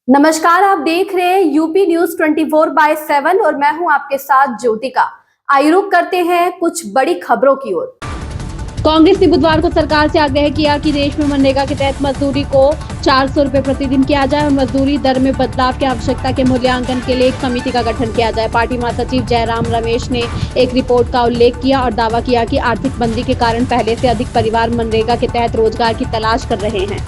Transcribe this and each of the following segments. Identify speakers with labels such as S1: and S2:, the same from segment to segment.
S1: नमस्कार, आप देख रहे हैं यूपी न्यूज 24/7 और मैं हूं आपके साथ ज्योतिका। आइए रुक करते हैं कुछ बड़ी खबरों की ओर।
S2: कांग्रेस ने बुधवार को सरकार से आग्रह किया कि देश में मनरेगा के तहत मजदूरी को 400 रुपए प्रतिदिन किया जाए और मजदूरी दर में बदलाव की आवश्यकता के मूल्यांकन के लिए एक समिति का गठन किया जाए। पार्टी महासचिव जयराम रमेश ने एक रिपोर्ट का उल्लेख किया और दावा किया कि आर्थिक मंदी के कारण पहले से अधिक परिवार मनरेगा के तहत रोजगार की तलाश कर रहे हैं।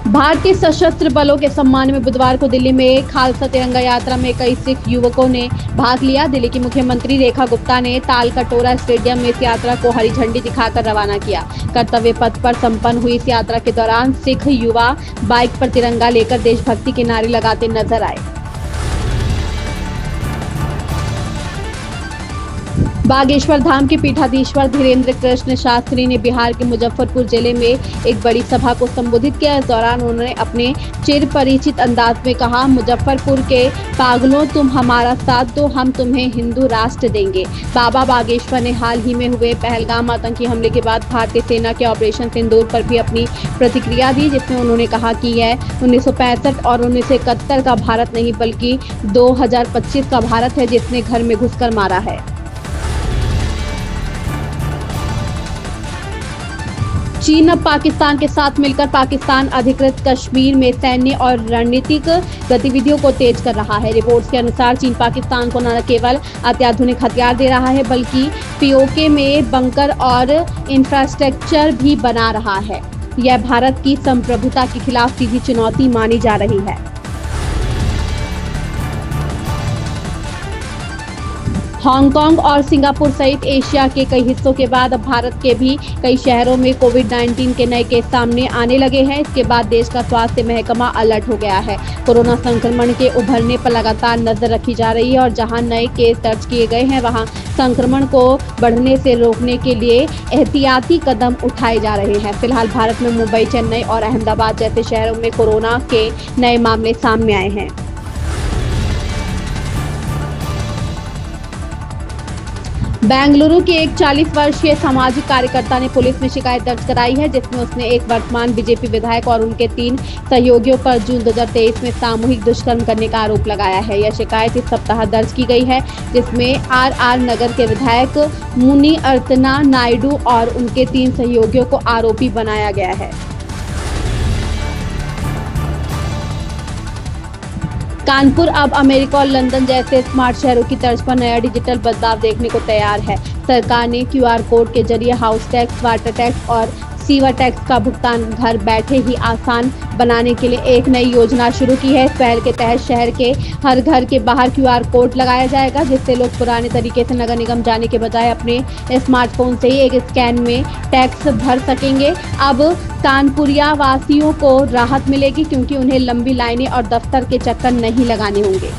S2: भारतीय सशस्त्र बलों के सम्मान में बुधवार को दिल्ली में खालसा तिरंगा यात्रा में कई सिख युवकों ने भाग लिया। दिल्ली की मुख्यमंत्री रेखा गुप्ता ने तालकटोरा स्टेडियम में इस यात्रा को हरी झंडी दिखाकर रवाना किया। कर्तव्य पथ पर संपन्न हुई इस यात्रा के दौरान सिख युवा बाइक पर तिरंगा लेकर देशभक्ति के नारे लगाते नजर आए। बागेश्वर धाम के पीठाधीश्वर धीरेन्द्र कृष्ण शास्त्री ने बिहार के मुजफ्फरपुर जिले में एक बड़ी सभा को संबोधित किया। इस दौरान उन्होंने अपने चिर परिचित अंदाज में कहा, मुजफ्फरपुर के पागलों, तुम हमारा साथ दो, हम तुम्हें हिंदू राष्ट्र देंगे। बाबा बागेश्वर ने हाल ही में हुए पहलगाम आतंकी हमले के बाद भारतीय सेना के ऑपरेशन सिंदूर पर भी अपनी प्रतिक्रिया दी, जिसमें उन्होंने कहा कि यह 1965 और 1971 का भारत नहीं बल्कि 2025 का भारत है, जिसने घर में घुसकर मारा है। चीन अब पाकिस्तान के साथ मिलकर पाकिस्तान अधिकृत कश्मीर में सैन्य और रणनीतिक गतिविधियों को तेज कर रहा है। रिपोर्ट्स के अनुसार चीन पाकिस्तान को न केवल अत्याधुनिक हथियार दे रहा है बल्कि पीओके में बंकर और इंफ्रास्ट्रक्चर भी बना रहा है। यह भारत की संप्रभुता के खिलाफ सीधी चुनौती मानी जा रही है। हांगकांग और सिंगापुर सहित एशिया के कई हिस्सों के बाद अब भारत के भी कई शहरों में कोविड-19 के नए केस सामने आने लगे हैं। इसके बाद देश का स्वास्थ्य महकमा अलर्ट हो गया है। कोरोना संक्रमण के उभरने पर लगातार नजर रखी जा रही है और जहां नए केस दर्ज किए गए हैं वहां संक्रमण को बढ़ने से रोकने के लिए एहतियाती कदम उठाए जा रहे हैं। फिलहाल भारत में मुंबई, चेन्नई और अहमदाबाद जैसे शहरों में कोरोना के नए मामले सामने आए हैं। बेंगलुरु के एक 40 वर्षीय सामाजिक कार्यकर्ता ने पुलिस में शिकायत दर्ज कराई है, जिसमें उसने एक वर्तमान बीजेपी विधायक और उनके 3 सहयोगियों पर जून 2023 में सामूहिक दुष्कर्म करने का आरोप लगाया है। यह शिकायत इस सप्ताह दर्ज की गई है, जिसमें आर नगर के विधायक मुनि अर्तना नायडू और उनके 3 सहयोगियों को आरोपी बनाया गया है। कानपुर अब अमेरिका और लंदन जैसे स्मार्ट शहरों की तर्ज पर नया डिजिटल बदलाव देखने को तैयार है। सरकार ने क्यूआर कोड के जरिए हाउस टैक्स, वाटर टैक्स और सीवर टैक्स का भुगतान घर बैठे ही आसान बनाने के लिए एक नई योजना शुरू की है। इस पहल के तहत शहर के हर घर के बाहर क्यूआर कोड लगाया जाएगा, जिससे लोग पुराने तरीके से नगर निगम जाने के बजाय अपने स्मार्टफोन से ही एक स्कैन में टैक्स भर सकेंगे। अब कानपुरिया वासियों को राहत मिलेगी क्योंकि उन्हें लंबी लाइनें और दफ्तर के चक्कर नहीं लगाने होंगे।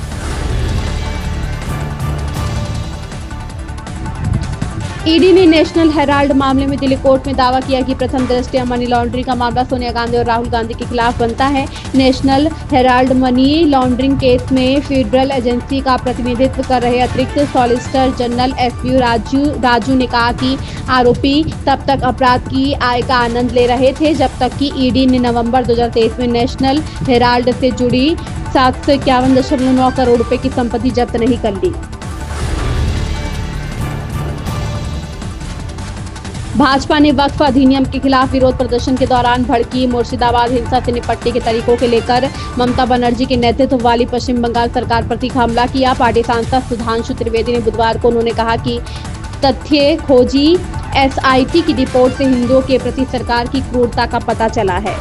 S2: ईडी ने नेशनल हेराल्ड मामले में दिल्ली कोर्ट में दावा किया कि प्रथम दृष्टया मनी लॉन्ड्रिंग का मामला सोनिया गांधी और राहुल गांधी के खिलाफ बनता है। National Herald money laundering case में फेडरल एजेंसी का प्रतिनिधित्व कर रहे अतिरिक्त सॉलिसिटर जनरल एसपी राजू ने कहा कि आरोपी तब तक अपराध की आय का आनंद ले रहे थे जब तक कि ईडी ने नवंबर 2023 में नेशनल हेराल्ड से जुड़ी 751.9 करोड़ रुपए की संपत्ति जब्त नहीं कर ली। भाजपा ने वक्फ अधिनियम के खिलाफ विरोध प्रदर्शन के दौरान भड़की मुर्शिदाबाद हिंसा से निपटने के तरीकों को लेकर ममता बनर्जी के नेतृत्व वाली पश्चिम बंगाल सरकार पर तीखा हमला किया। पार्टी सांसद सुधांशु त्रिवेदी ने बुधवार को उन्होंने कहा कि तथ्य खोजी एसआईटी की रिपोर्ट से हिंदुओं के प्रति सरकार की क्रूरता का पता चला है।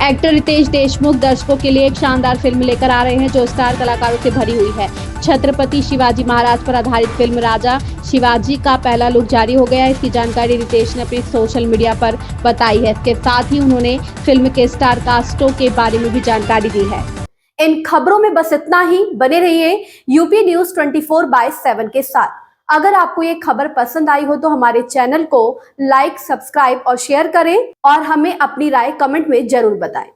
S2: एक्टर रितेश देशमुख दर्शकों के लिए एक शानदार फिल्म लेकर आ रहे हैं जो स्टार कलाकारों से भरी हुई है। छत्रपति शिवाजी महाराज पर आधारित फिल्म राजा शिवाजी का पहला लुक जारी हो गया है। इसकी जानकारी रितेश ने अपनी सोशल मीडिया पर बताई है। इसके साथ ही उन्होंने फिल्म के स्टार कास्टों के बारे में भी जानकारी दी है।
S1: इन खबरों में बस इतना ही। बने रहिए यूपी न्यूज 24/7 के साथ। अगर आपको ये खबर पसंद आई हो तो हमारे चैनल को लाइक, सब्सक्राइब और शेयर करें और हमें अपनी राय कमेंट में जरूर बताएं।